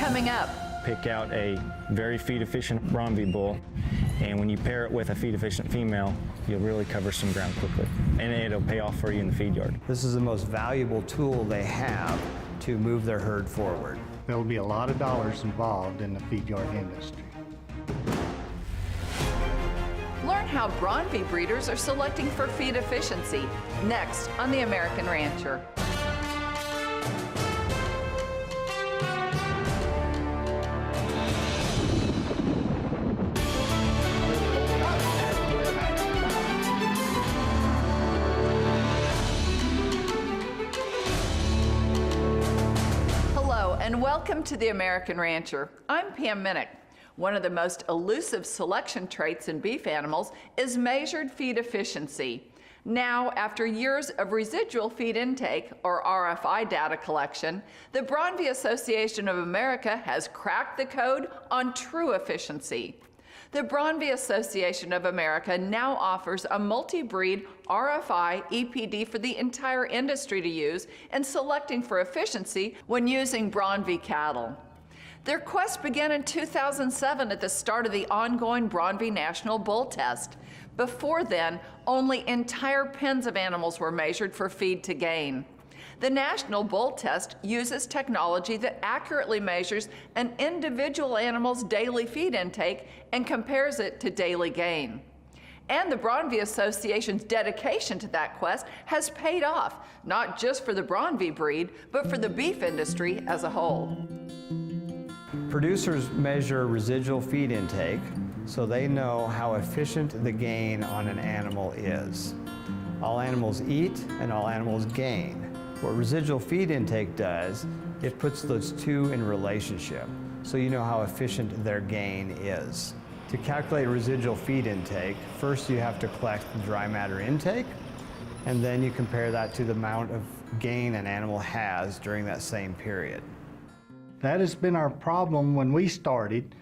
Coming up, pick out a very feed-efficient Braunvieh bull, and when you pair it with a feed-efficient female, you'll really cover some ground quickly, and it'll pay off for you in the feed yard. This is the most valuable tool they have to move their herd forward. There will be a lot of dollars involved in the feed yard industry. learn how Braunvieh breeders are selecting for feed efficiency. Next on The American Rancher. And welcome to The American Rancher. I'm Pam Minnick. One of the most elusive selection traits in beef animals is measured feed efficiency. Now, after years of residual feed intake, or RFI data collection, the Braunvieh Association of America has cracked the code on true efficiency. The Braunvieh Association of America now offers a multi-breed RFI EPD for the entire industry to use in selecting for efficiency when using Braunvieh cattle. Their quest began in 2007 at the start of the ongoing Braunvieh National Bull Test. Before then, only entire pens of animals were measured for feed to gain. The National Bull Test uses technology that accurately measures an individual animal's daily feed intake and compares it to daily gain. And the Braunvieh Association's dedication to that quest has paid off, not just for the Braunvieh breed, but for the beef industry as a whole. Producers measure residual feed intake so they know how efficient the gain on an animal is. All animals eat and all animals gain. What residual feed intake does, it puts those two in relationship, so you know how efficient their gain is. To calculate residual feed intake, first you have to collect the dry matter intake, and then you compare that to the amount of gain an animal has during that same period. That has been our problem when we started.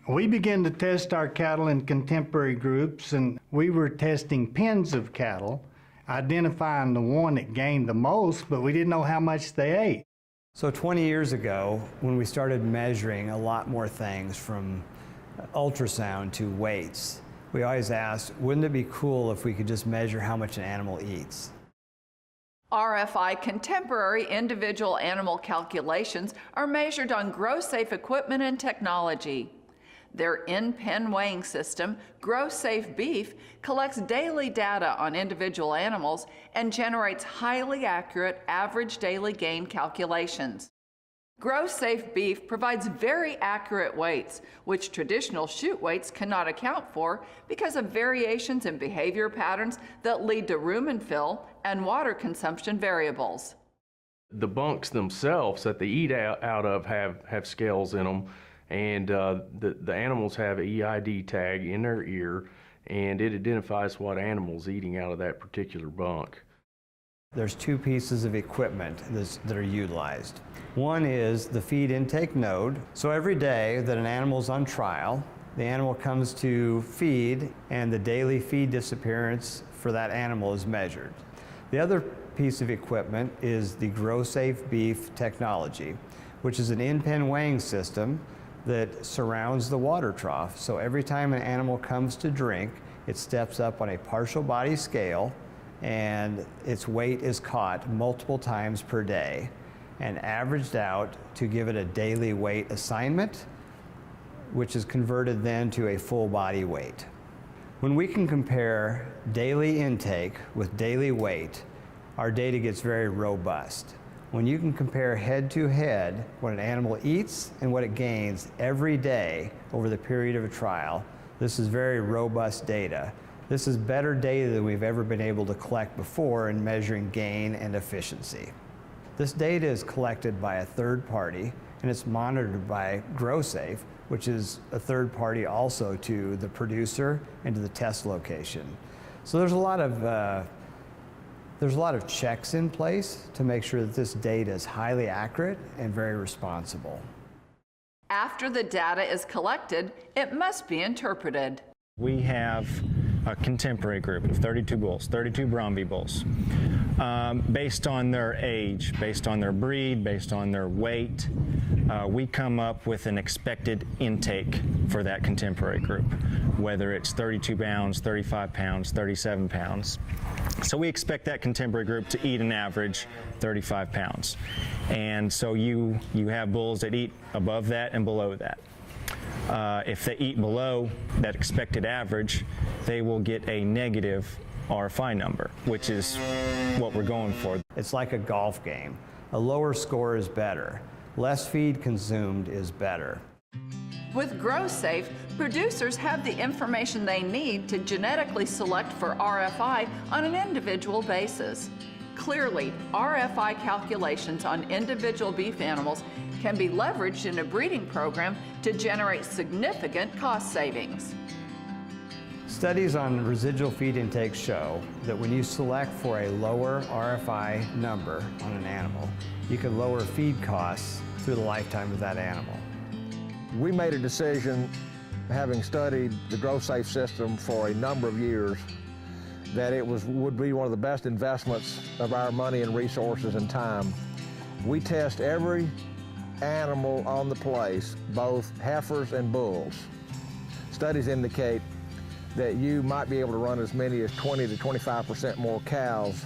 We began to test our cattle in contemporary groups, and we were testing pens of cattle, identifying the one that gained the most, but we didn't know how much they ate. So 20 years ago, when we started measuring a lot more things from ultrasound to weights, we always asked, wouldn't it be cool if we could just measure how much an animal eats? RFI contemporary individual animal calculations are measured on grow-safe equipment and technology. Their in-pen weighing system, Grow-Safe Beef, collects daily data on individual animals and generates highly accurate average daily gain calculations. Grow-Safe Beef provides very accurate weights, which traditional chute weights cannot account for because of variations in behavior patterns that lead to rumen fill and water consumption variables. The bunks themselves that they eat out of have scales in them. And the animals have an EID tag in their ear, and it identifies what animal's eating out of that particular bunk. There's two pieces of equipment that are utilized. One is the feed intake node. So every day that an animal's on trial, the animal comes to feed, and the daily feed disappearance for that animal is measured. The other piece of equipment is the Grow-Safe Beef technology, which is an in-pen weighing system that surrounds the water trough. So every time an animal comes to drink, it steps up on a partial body scale, and its weight is caught multiple times per day and averaged out to give it a daily weight assignment, which is converted then to a full body weight. When we can compare daily intake with daily weight, our data gets very robust. When you can compare head to head what an animal eats and what it gains every day over the period of a trial, this is very robust data. This is better data than we've ever been able to collect before in measuring gain and efficiency. This data is collected by a third party, and it's monitored by Grow-Safe, which is a third party also to the producer and to the test location. So there's a lot of checks in place to make sure that this data is highly accurate and very responsible. After the data is collected, it must be interpreted. We have a contemporary group of 32 bulls, 32 Braunvieh bulls, based on their age, based on their breed, based on their weight. We come up with an expected intake for that contemporary group, whether it's 32 pounds, 35 pounds, 37 pounds. So we expect that contemporary group to eat an average 35 pounds. And so you have bulls that eat above that and below that. If they eat below that expected average, they will get a negative RFI number, which is what we're going for. It's like a golf game. A lower score is better. Less feed consumed is better. With GrowSafe, producers have the information they need to genetically select for RFI on an individual basis. Clearly, RFI calculations on individual beef animals can be leveraged in a breeding program to generate significant cost savings. Studies on residual feed intake show that when you select for a lower RFI number on an animal, you can lower feed costs through the lifetime of that animal. We made a decision, having studied the GrowSafe system for a number of years, that it would be one of the best investments of our money and resources and time. We test every animal on the place, both heifers and bulls. Studies indicate that you might be able to run as many as 20 to 25% more cows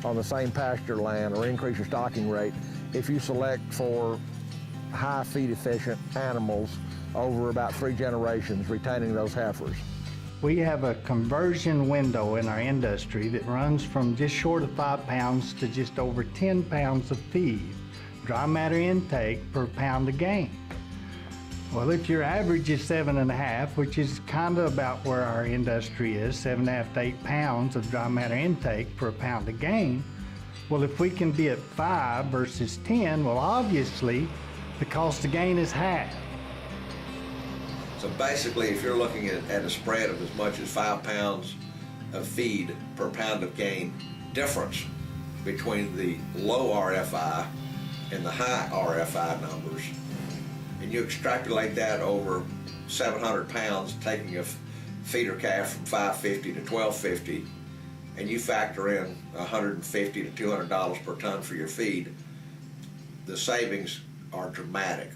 on the same pasture land or increase your stocking rate if you select for high feed efficient animals over about 3 generations, retaining those heifers. We have a conversion window in our industry that runs from just short of 5 pounds to just over 10 pounds of feed, dry matter intake per pound of gain. Well, if your average is 7.5, which is kind of about where our industry is, 7.5 to 8 pounds of dry matter intake per pound of gain, well, if we can be at 5 versus 10, well, obviously, the cost of gain is half. So basically, if you're looking at a spread of as much as 5 pounds of feed per pound of gain difference between the low RFI and the high RFI numbers, and you extrapolate that over 700 pounds, taking a feeder calf from $550 to $1250, and you factor in $150 to $200 per ton for your feed, the savings are dramatic.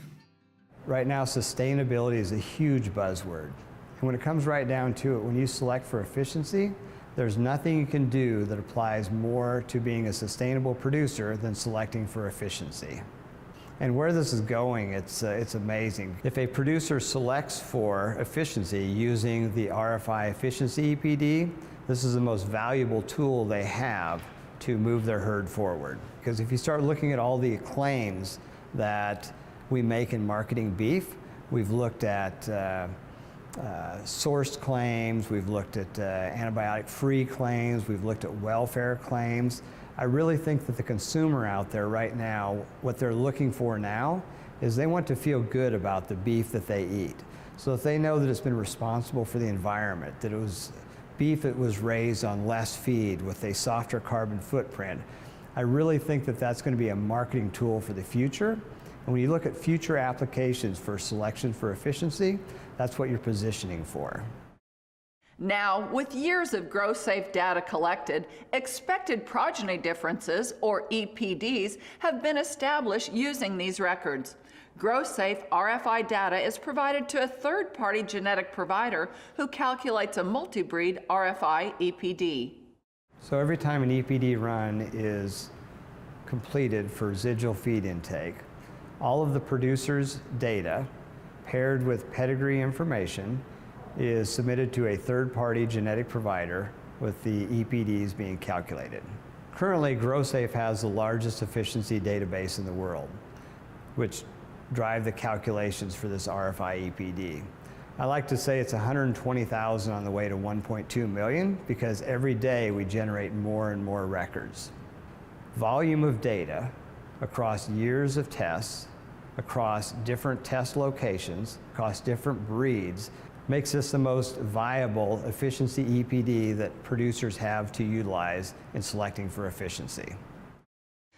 Right now, sustainability is a huge buzzword. And when it comes right down to it, when you select for efficiency, there's nothing you can do that applies more to being a sustainable producer than selecting for efficiency. And where this is going, it's amazing. If a producer selects for efficiency using the RFI efficiency EPD, this is the most valuable tool they have to move their herd forward. Because if you start looking at all the claims that we make in marketing beef, we've looked at sourced claims, we've looked at antibiotic-free claims, we've looked at welfare claims. I really think that the consumer out there right now, what they're looking for now is they want to feel good about the beef that they eat. So if they know that it's been responsible for the environment, that it was beef that was raised on less feed with a softer carbon footprint, I really think that that's going to be a marketing tool for the future. And when you look at future applications for selection for efficiency, that's what you're positioning for. Now, with years of GrowSafe data collected, expected progeny differences, or EPDs, have been established using these records. GrowSafe RFI data is provided to a third-party genetic provider who calculates a multi-breed RFI EPD. So every time an EPD run is completed for residual feed intake, all of the producer's data, paired with pedigree information, is submitted to a third-party genetic provider with the EPDs being calculated. Currently, GrowSafe has the largest efficiency database in the world, which drive the calculations for this RFI EPD. I like to say it's 120,000 on the way to 1.2 million because every day we generate more and more records. Volume of data across years of tests, across different test locations, across different breeds, makes this the most viable efficiency EPD that producers have to utilize in selecting for efficiency.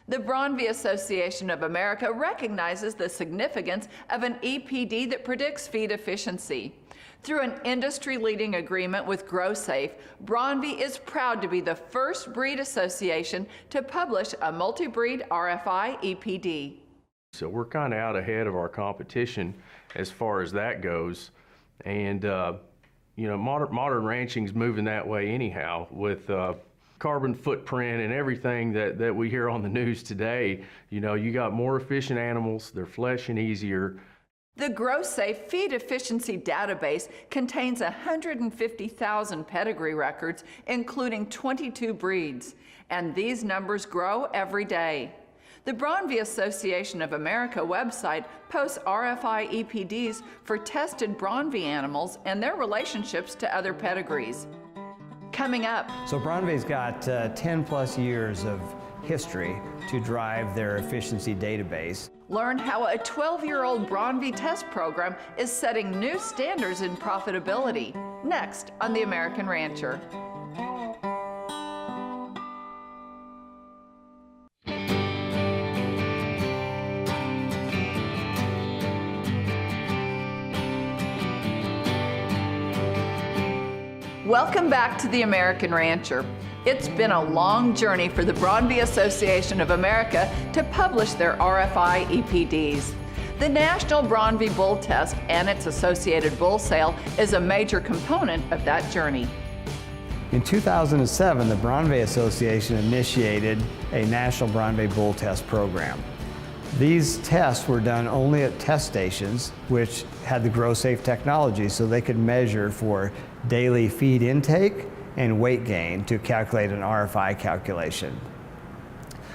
The Braunvieh Association of America recognizes the significance of an EPD that predicts feed efficiency. Through an industry-leading agreement with GrowSafe, Braunvieh is proud to be the first breed association to publish a multi-breed RFI EPD. So we're kind of out ahead of our competition as far as that goes. And you know, modern ranching's moving that way anyhow, with carbon footprint and everything that we hear on the news today. You know, you got more efficient animals, they're fleshing easier. The GrowSafe Feed Efficiency Database contains 150,000 pedigree records, including 22 breeds, and these numbers grow every day. The Braunvieh Association of America website posts RFI EPDs for tested Braunvieh animals and their relationships to other pedigrees. Coming up. So Braunvieh's got 10 plus years of history to drive their efficiency database. Learn how a 12-year-old Braunvieh test program is setting new standards in profitability. Next on The American Rancher. Welcome back to The American Rancher. It's been a long journey for the Braunvieh Association of America to publish their RFI EPDs. The National Braunvieh Bull Test and its associated bull sale is a major component of that journey. In 2007, the Braunvieh Association initiated a National Braunvieh Bull Test program. These tests were done only at test stations, which had the GrowSafe technology, so they could measure for daily feed intake and weight gain to calculate an RFI calculation.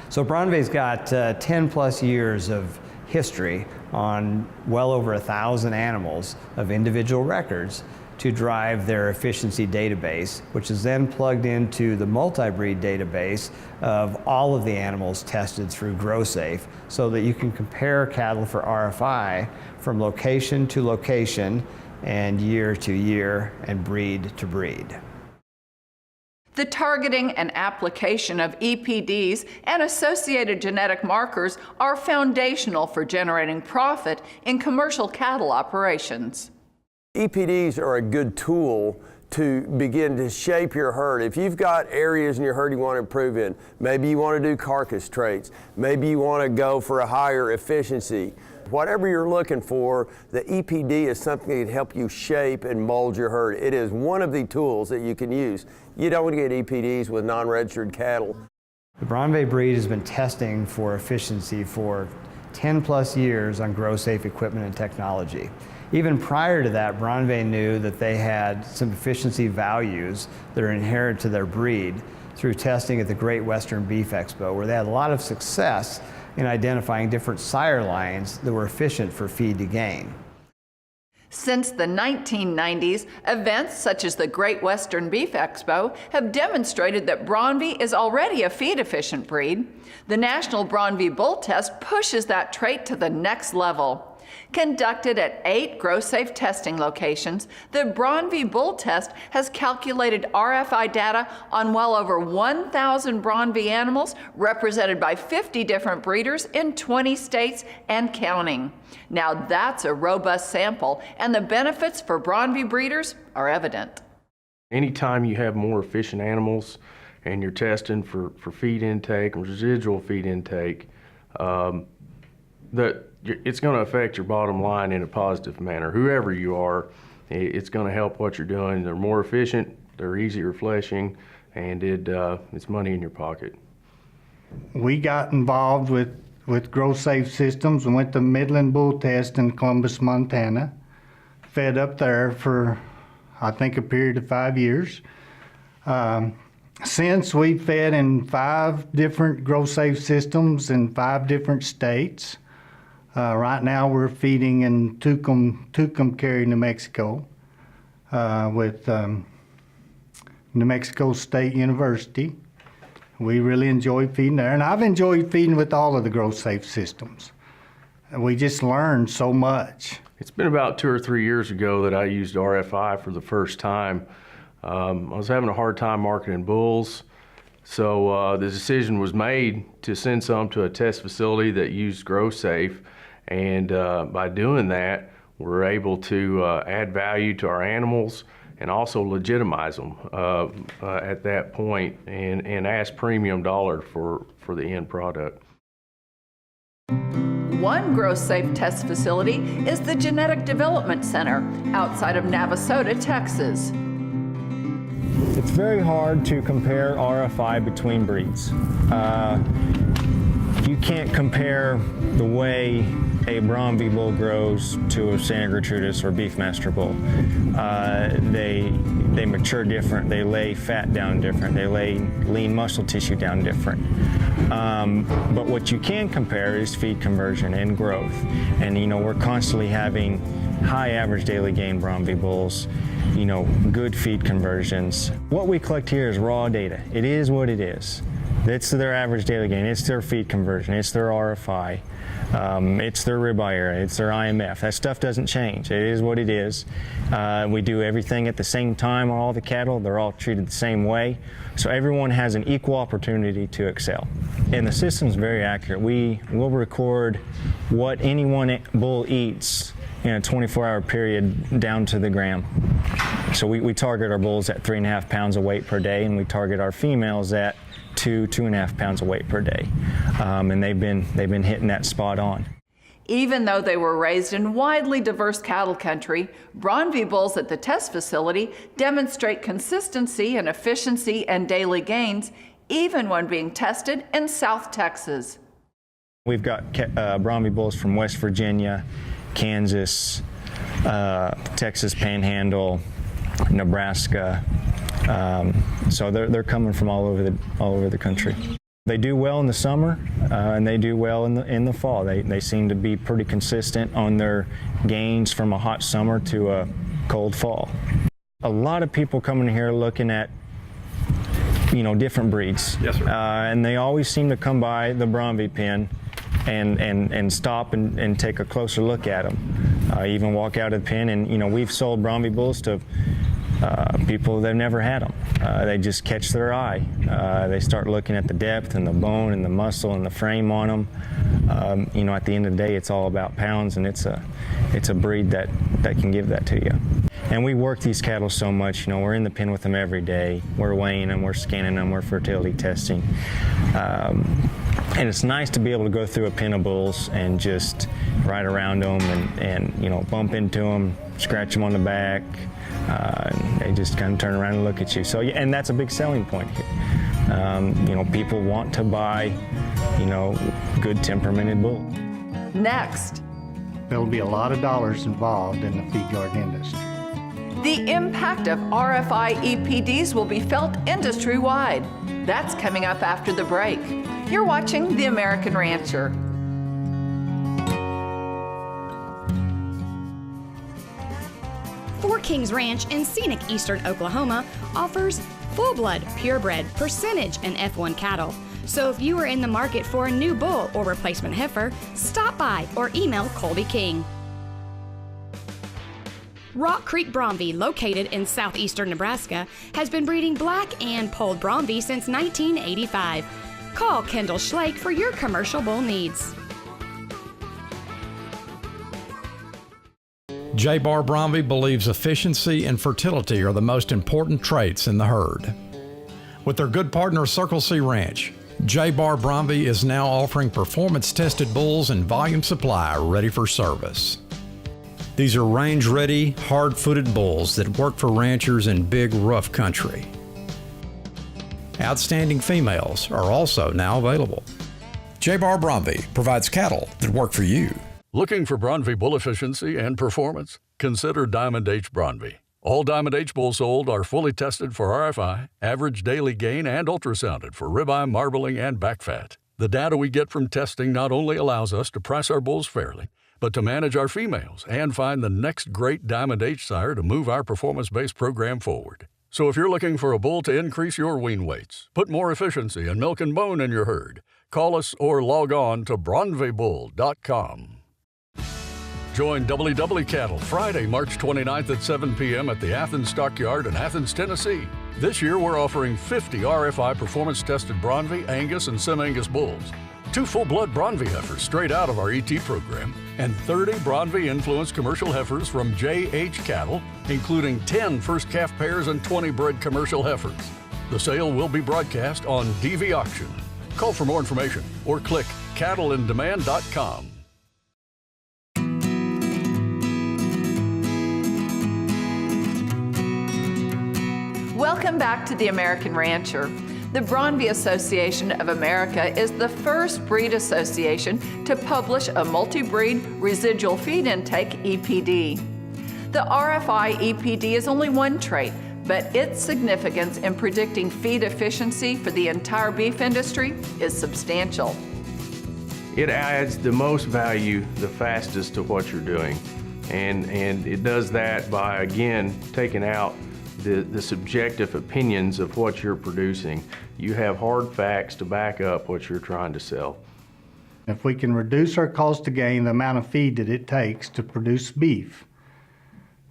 So Braunvieh's got 10 plus years of history on well over 1,000 animals of individual records to drive their efficiency database, which is then plugged into the multi-breed database of all of the animals tested through GrowSafe, so that you can compare cattle for RFI from location to location and year to year and breed to breed. The targeting and application of EPDs and associated genetic markers are foundational for generating profit in commercial cattle operations. EPDs are a good tool to begin to shape your herd. If you've got areas in your herd you want to improve in, maybe you want to do carcass traits, maybe you want to go for a higher efficiency. Whatever you're looking for, the EPD is something that can help you shape and mold your herd. It is one of the tools that you can use. You don't want to get EPDs with non-registered cattle. The Braunvieh breed has been testing for efficiency for 10 plus years on GrowSafe equipment and technology. Even prior to that, Braunvieh knew that they had some efficiency values that are inherent to their breed through testing at the Great Western Beef Expo, where they had a lot of success in identifying different sire lines that were efficient for feed to gain. Since the 1990s, events such as the Great Western Beef Expo have demonstrated that Braunvieh is already a feed-efficient breed. The National Braunvieh Bull Test pushes that trait to the next level. Conducted at 8 GrowSafe testing locations, the Braunvieh Bull Test has calculated RFI data on well over 1,000 Braunvieh animals represented by 50 different breeders in 20 states and counting. Now that's a robust sample, and the benefits for Braunvieh breeders are evident. Anytime you have more efficient animals and you're testing for feed intake and residual feed intake, it's going to affect your bottom line in a positive manner. Whoever you are, it's going to help what you're doing. They're more efficient, they're easier fleshing, and it's money in your pocket. We got involved with GrowSafe systems and went to Midland Bull Test in Columbus, Montana. Fed up there for, I think, a period of 5 years. Since we've fed in 5 different GrowSafe systems in 5 different states. Right now we're feeding in Tucumcari, New Mexico, with New Mexico State University. We really enjoy feeding there, and I've enjoyed feeding with all of the GrowSafe systems. We just learned so much. It's been about 2 or 3 years ago that I used RFI for the first time. I was having a hard time marketing bulls, So the decision was made to send some to a test facility that used GrowSafe, and by doing that, we're able to add value to our animals and also legitimize them at that point and ask premium dollar for the end product. One GrowSafe test facility is the Genetic Development Center outside of Navasota, Texas. It's very hard to compare RFI between breeds. You can't compare the way a Braunvieh bull grows to a Santa Gertrudis or Beefmaster bull. They mature different. They lay fat down different. They lay lean muscle tissue down different. But what you can compare is feed conversion and growth. And we're constantly having high average daily gain Braunvieh bulls, good feed conversions. What we collect here is raw data. It is what it is. It's their average daily gain. It's their feed conversion. It's their RFI. It's their ribeye area. It's their IMF. That stuff doesn't change. It is what it is. We do everything at the same time on all the cattle. They're all treated the same way. So everyone has an equal opportunity to excel. And the system's very accurate. We will record what any one bull eats in a 24-hour period down to the gram. So we target our bulls at 3.5 pounds of weight per day, and we target our females at 2.5 pounds of weight per day. And they've been hitting that spot on. Even though they were raised in widely diverse cattle country, Braunvieh bulls at the test facility demonstrate consistency and efficiency and daily gains, even when being tested in South Texas. We've got Braunvieh bulls from West Virginia, Kansas, Texas Panhandle, Nebraska. So they're coming from all over the country. They do well in the summer, and they do well in the fall. They seem to be pretty consistent on their gains from a hot summer to a cold fall. A lot of people come in here looking at different breeds. Yes, sir. And they always seem to come by the Braunvieh pen and stop and take a closer look at them. Even walk out of the pen, and we've sold Braunvieh bulls to people that have never had them. They just catch their eye. They start looking at the depth and the bone and the muscle and the frame on them. At the end of the day, it's all about pounds, and it's a breed that can give that to you. And we work these cattle so much. We're in the pen with them every day. We're weighing them, we're scanning them, we're fertility testing. And it's nice to be able to go through a pen of bulls and just ride around them and bump into them, scratch them on the back. And they just kind of turn around and look at you. So, and that's a big selling point here. People want to buy, good temperamented bull. Next, There'll be a lot of dollars involved in the feed yard industry. the impact of RFI EPDs will be felt industry-wide. That's coming up after the break. You're watching The American Rancher. Four Kings Ranch in scenic eastern Oklahoma offers full-blood, purebred, percentage, and F1 cattle. So if you are in the market for a new bull or replacement heifer, stop by or email Colby King. Rock Creek Braunvieh, located in southeastern Nebraska, has been breeding black and polled Braunvieh since 1985. Call Kendall Schlake for your commercial bull needs. J. Bar Braunvieh believes efficiency and fertility are the most important traits in the herd. With their good partner Circle C Ranch, J. Bar Braunvieh is now offering performance-tested bulls in volume supply ready for service. These are range-ready, hard-footed bulls that work for ranchers in big, rough country. Outstanding females are also now available. J. Bar Braunvieh provides cattle that work for you. Looking for Braunvieh bull efficiency and performance? Consider Diamond H Braunvieh. All Diamond H bulls sold are fully tested for RFI, average daily gain, and ultrasounded for ribeye, marbling, and back fat. The data we get from testing not only allows us to price our bulls fairly, but to manage our females and find the next great Diamond H sire to move our performance-based program forward. So if you're looking for a bull to increase your wean weights, put more efficiency and milk and bone in your herd, call us or log on to braunviehbull.com. Join WW Cattle Friday, March 29th at 7 p.m. at the Athens Stockyard in Athens, Tennessee. This year, we're offering 50 RFI performance-tested Braunvieh, Angus, and Sem-Angus bulls, 2 full-blood Braunvieh heifers straight out of our ET program, and 30 Braunvieh-influenced commercial heifers from JH Cattle, including 10 first calf pairs and 20 bred commercial heifers. The sale will be broadcast on DV Auction. Call for more information or click cattleindemand.com. Welcome back to The American Rancher. The Braunvieh Association of America is the first breed association to publish a multi-breed residual feed intake EPD. The RFI EPD is only one trait, but its significance in predicting feed efficiency for the entire beef industry is substantial. It adds the most value the fastest to what you're doing. And it does that by, again, taking out the subjective opinions of what you're producing. You have hard facts to back up what you're trying to sell. If we can reduce our cost to gain the amount of feed that it takes to produce beef,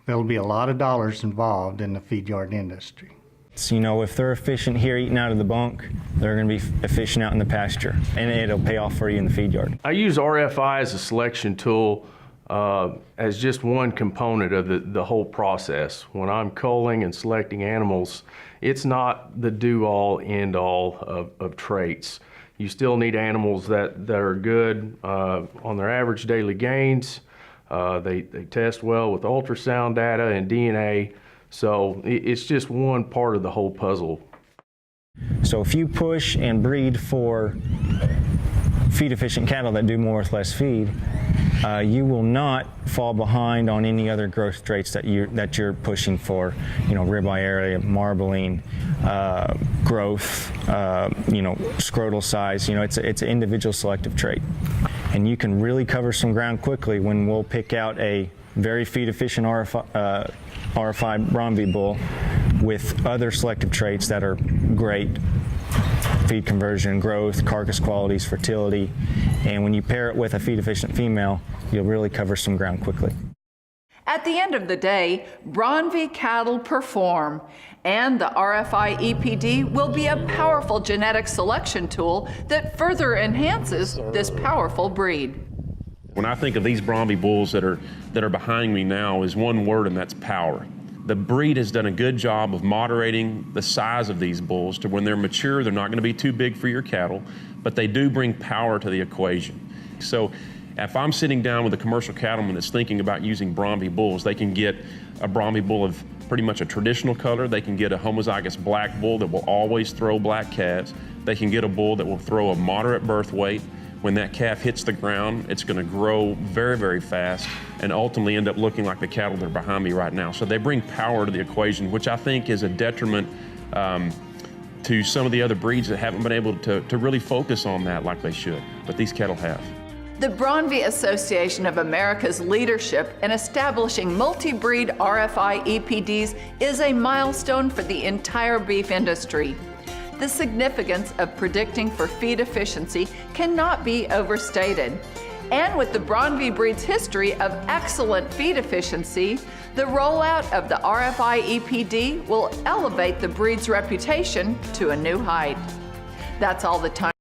there'll be a lot of dollars involved in the feed yard industry. So, you know, if they're efficient here eating out of the bunk, they're going to be efficient out in the pasture, and it'll pay off for you in the feed yard. I use RFI as a selection tool as just one component of the whole process. When I'm culling and selecting animals, it's not the do-all, end-all of traits. You still need animals that are good on their average daily gains. They test well with ultrasound data and DNA, so it's just one part of the whole puzzle. So if you push and breed for feed-efficient cattle that do more with less feed, you will not fall behind on any other growth traits that you're pushing for. You know, ribeye area, marbling, growth, you know, scrotal size. You know, it's an individual selective trait, and you can really cover some ground quickly when we'll pick out a very feed-efficient RFI Braunvieh bull with other selective traits that are great. Feed conversion, growth, carcass qualities, fertility, and when you pair it with a feed-efficient female, you'll really cover some ground quickly. At the end of the day, Braunvieh cattle perform, and the RFI EPD will be a powerful genetic selection tool that further enhances this powerful breed. When I think of these Braunvieh bulls that are behind me now, is one word, and that's power. The breed has done a good job of moderating the size of these bulls to when they're mature, they're not going to be too big for your cattle, but they do bring power to the equation. So if I'm sitting down with a commercial cattleman that's thinking about using Braunvieh bulls, they can get a Braunvieh bull of pretty much a traditional color. They can get a homozygous black bull that will always throw black calves. They can get a bull that will throw a moderate birth weight. When that calf hits the ground, it's going to grow very, very fast and ultimately end up looking like the cattle that are behind me right now. So they bring power to the equation, which I think is a detriment to some of the other breeds that haven't been able to really focus on that like they should, but these cattle have. The Braunvieh Association of America's leadership in establishing multi-breed RFI EPDs is a milestone for the entire beef industry. The significance of predicting for feed efficiency cannot be overstated. And with the Braunvieh breed's history of excellent feed efficiency, the rollout of the RFI EPD will elevate the breed's reputation to a new height. That's all the time